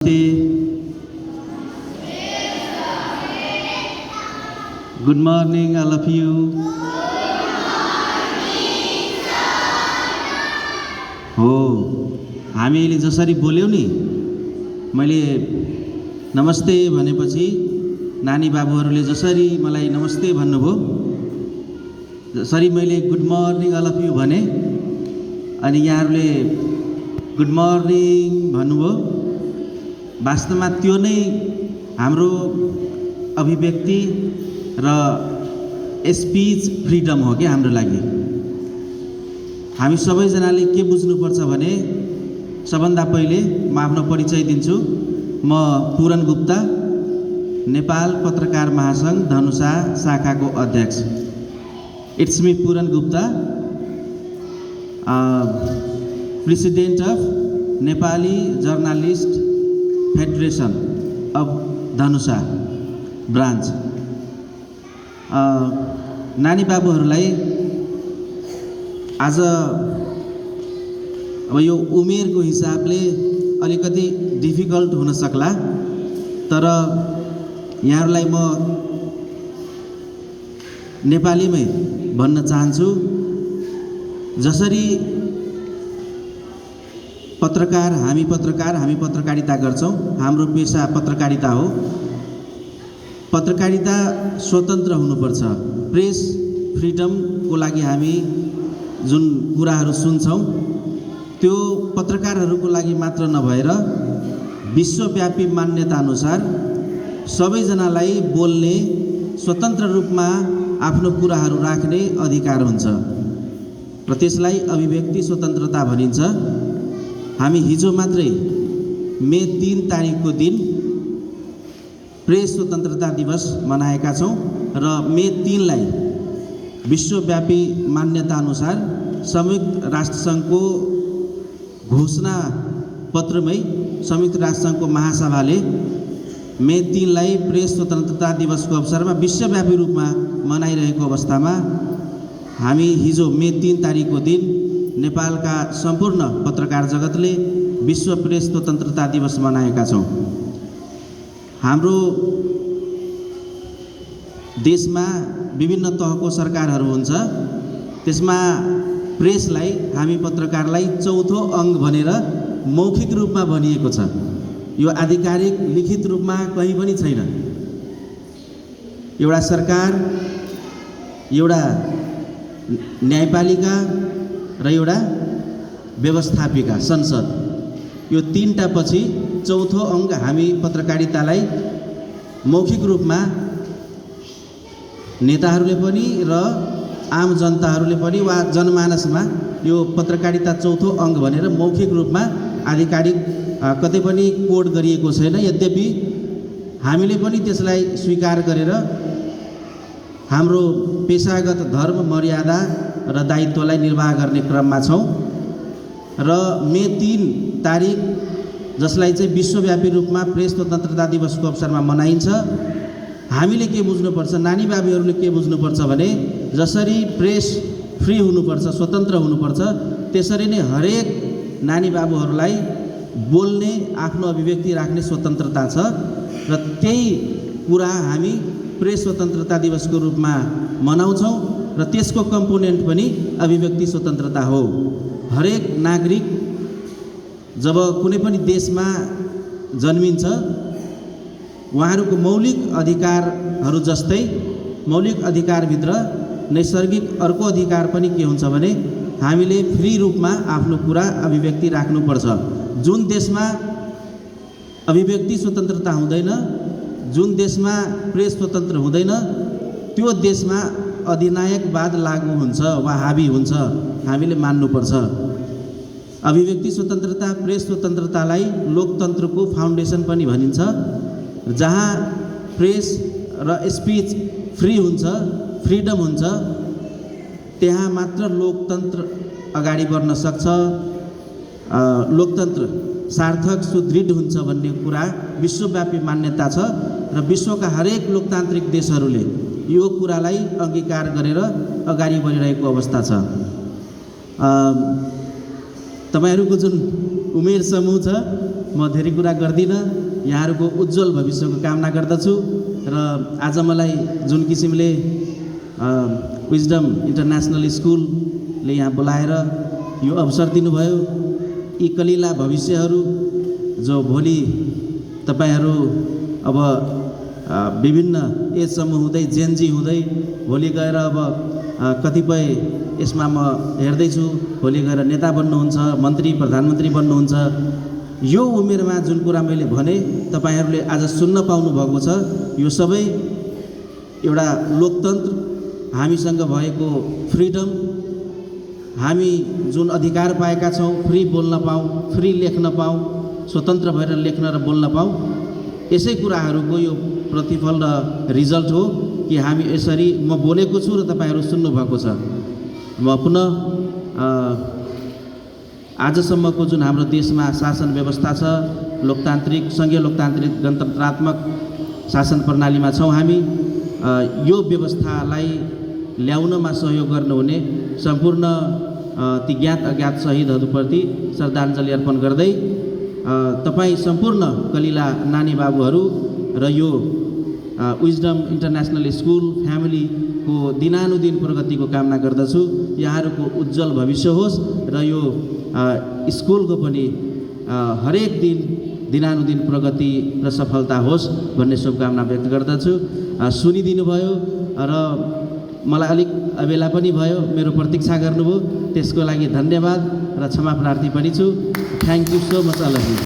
Good morning, all of you. हो, हामीले जसरी बोल्यौ नि, मैले नमस्ते भनेपछि नानी बाबुहरूले जसरी मलाई नमस्ते भन्नुभयो, जसरी मैले good morning all of you भने अनि यहाँहरूले गुड मर्निङ भन्नुभयो। वास्तवमा त्यो नै हाम्रो अभिव्यक्ति र स्पीच फ्रिडम हो कि हाम्रो लागि। हामी सबैजनाले के बुझ्नुपर्छ भने सबभन्दा पहिले म आफ्नो परिचय दिन्छु। म पूरन गुप्ता, नेपाल पत्रकार महासंघ धनुषा शाखाको अध्यक्ष। It's me Puran Gupta, president of Nepali journalist federation of Dhanusha branch. नानी बाबुहरूलाई आज अब यो उमेरको हिसाबले अलिकति डिफिकल्ट हुन सक्ला, तर यहाँहरूलाई म नेपालीमै भन्न चाहन्छु। जसरी हामी पत्रकारिता गर्छौँ, हाम्रो पेसा पत्रकारिता हो। पत्रकारिता स्वतन्त्र हुनुपर्छ। प्रेस फ्रिडमको लागि हामी जुन कुराहरू सुन्छौँ त्यो पत्रकारहरूको लागि मात्र नभएर विश्वव्यापी मान्यता अनुसार सबैजनालाई बोल्ने, स्वतन्त्र रूपमा आफ्नो कुराहरू राख्ने अधिकार हुन्छ र त्यसलाई अभिव्यक्ति स्वतन्त्रता भनिन्छ। हामी हिजो मात्रै मे 3 तारिकको दिन प्रेस स्वतन्त्रता दिवस मनाएका छौँ र मे 3 लाई विश्वव्यापी मान्यता अनुसार संयुक्त राष्ट्रसङ्घको घोषणा पत्रमै संयुक्त राष्ट्रसङ्घको महासभाले मे 3 लाई प्रेस स्वतन्त्रता दिवसको अवसरमा विश्वव्यापी रूपमा मनाइरहेको अवस्थामा हामी हिजो मे 3 तारिकको दिन नेपालका सम्पूर्ण पत्रकार जगतले विश्व प्रेस स्वतन्त्रता दिवस मनाएका छौँ। हाम्रो देशमा विभिन्न तहको सरकारहरू हुन्छ, त्यसमा प्रेसलाई, हामी पत्रकारलाई चौथो अङ्ग भनेर मौखिक रूपमा भनिएको छ। यो आधिकारिक लिखित रूपमा कहीँ पनि छैन। एउटा सरकार, एउटा न्यायपालिका र एउटा व्यवस्थापिका संसद, यो तीनटा पछि चौथो अङ्ग हामी पत्रकारितालाई मौखिक रूपमा नेताहरूले पनि र आम जनताहरूले पनि वा जनमानसमा यो पत्रकारिता चौथो अङ्ग भनेर मौखिक रूपमा आधिकारिक कतै पनि कोड गरिएको छैन। यद्यपि हामीले पनि त्यसलाई स्वीकार गरेर हाम्रो पेशागत धर्म, मर्यादा र दायित्वलाई निर्वाह गर्ने क्रममा छौँ र मे 3 तारिक जसलाई चाहिँ विश्वव्यापी रूपमा प्रेस स्वतन्त्रता दिवसको अवसरमा मनाइन्छ, हामीले के बुझ्नुपर्छ, नानी बाबुहरूले के बुझ्नुपर्छ भने जसरी प्रेस फ्री हुनुपर्छ, स्वतन्त्र हुनुपर्छ, त्यसरी नै हरेक नानी बाबुहरूलाई बोल्ने, आफ्नो अभिव्यक्ति राख्ने स्वतन्त्रता छ र त्यही कुरा हामी प्रेस स्वतन्त्रता दिवसको रूपमा मनाउँछौँ र त्यसको कम्पोनेन्ट पनि अभिव्यक्ति स्वतन्त्रता हो। हरेक नागरिक जब कुनै पनि देशमा जन्मिन्छ, उहाँहरूको मौलिक अधिकारहरू जस्तै मौलिक अधिकारभित्र नैसर्गिक अर्को अधिकार पनि के हुन्छ भने हामीले फ्री रूपमा आफ्नो कुरा अभिव्यक्ति राख्नुपर्छ। जुन देशमा अभिव्यक्ति स्वतन्त्रता हुँदैन, जुन देशमा प्रेस स्वतन्त्र हुँदैन, त्यो देशमा अधिनायकवाद लागू हुन्छ वा हाबी हुन्छ, हामीले मान्नुपर्छ। अभिव्यक्ति स्वतन्त्रता, प्रेस स्वतन्त्रतालाई लोकतन्त्रको फाउन्डेसन पनि भनिन्छ। जहाँ प्रेस र स्पीच फ्री हुन्छ, फ्रिडम हुन्छ, त्यहाँ मात्र लोकतन्त्र अगाडि बढ्न सक्छ, लोकतन्त्र सार्थक सुदृढ हुन्छ भन्ने कुरा विश्वव्यापी मान्यता छ र विश्वका हरेक लोकतान्त्रिक देशहरूले यो कुरालाई अंगीकार गरेर अगाडि बढिरहेको अवस्था छ। तपाईँहरूको जुन उमेर समूह छ, म धेरै कुरा गर्दिनँ। यहाँहरूको उज्जवल भविष्यको कामना गर्दछु र आज मलाई जुन किसिमले विजडम इन्टरनेसनल स्कुलले यहाँ बोलाएर यो अवसर दिनुभयो, यी कलिला भविष्यहरू जो भोलि तपाईँहरू अब विभिन्न एज समूह हुँदै जेनजी हुँदै भोलि गएर अब कतिपय यसमा म हेर्दैछु भोलि गएर नेता बन्नुहुन्छ, मन्त्री प्रधानमन्त्री बन्नुहुन्छ। यो उमेरमा जुन कुरा मैले भने तपाईँहरूले आज सुन्न पाउनु भएको छ, यो सबै एउटा लोकतन्त्र, हामीसँग भएको फ्रिडम, हामी जुन अधिकार पाएका छौँ, फ्री बोल्न पाऊँ, फ्री लेख्न पाऊँ, स्वतन्त्र भएर लेख्न र बोल्न पाऊँ, यसै कुराहरूको यो प्रतिफल र रिजल्ट हो कि हामी यसरी म बोलेको छु र तपाईँहरू सुन्नुभएको छ। म पुनः आजसम्मको जुन हाम्रो देशमा शासन व्यवस्था छ, लोकतान्त्रिक सङ्घीय लोकतान्त्रिक गणतन्त्रात्मक शासन प्रणालीमा छौँ हामी, यो व्यवस्थालाई ल्याउनमा सहयोग गर्नुहुने सम्पूर्ण ती ज्ञात अज्ञात शहीदहरूप्रति श्रद्धाञ्जली अर्पण गर्दै तपाईँ सम्पूर्ण कलिला नानी बाबुहरू र यो विजडम इन्टरनेसनल स्कुल फ्यामिलीको दिनानुदिन प्रगतिको कामना गर्दछु। यहाँहरूको उज्जवल भविष्य होस् र यो स्कुलको पनि हरेक दिन दिनानुदिन प्रगति र सफलता होस् भन्ने शुभकामना व्यक्त गर्दछु। सुनिदिनु भयो र मलाई अलिक अबेला पनि भयो, मेरो प्रतीक्षा गर्नुभयो, त्यसको लागि धन्यवाद र क्षमा प्रार्थी पनि छु। Thank you so much all of you.